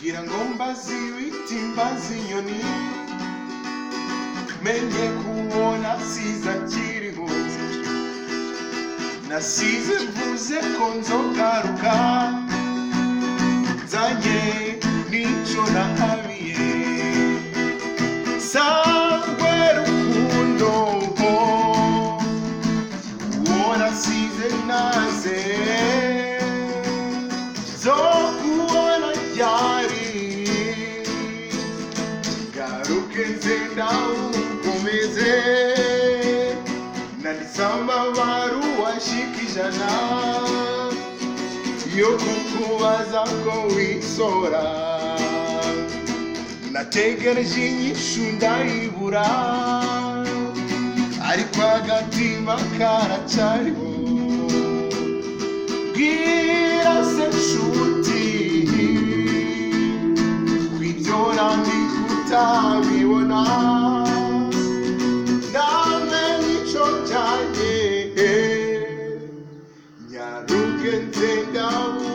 ngira ngo mbaze ibiti mbaze inyoni menye kubona siza kiriho nasize mvuze ko nzogaruka nzanye nico nahabiye sangwe rukundo uwo nasize naze zokuona ryari garuke nzenda ukomeze nanisamba baruwa shikijana yo kukubaza ko wisora nategereje inyishu ndayibura ariko agatima karacariho bwira se nshuti kw'ibyo nandi kutabibona namenye ico cyanjye nyaruke nze ndabu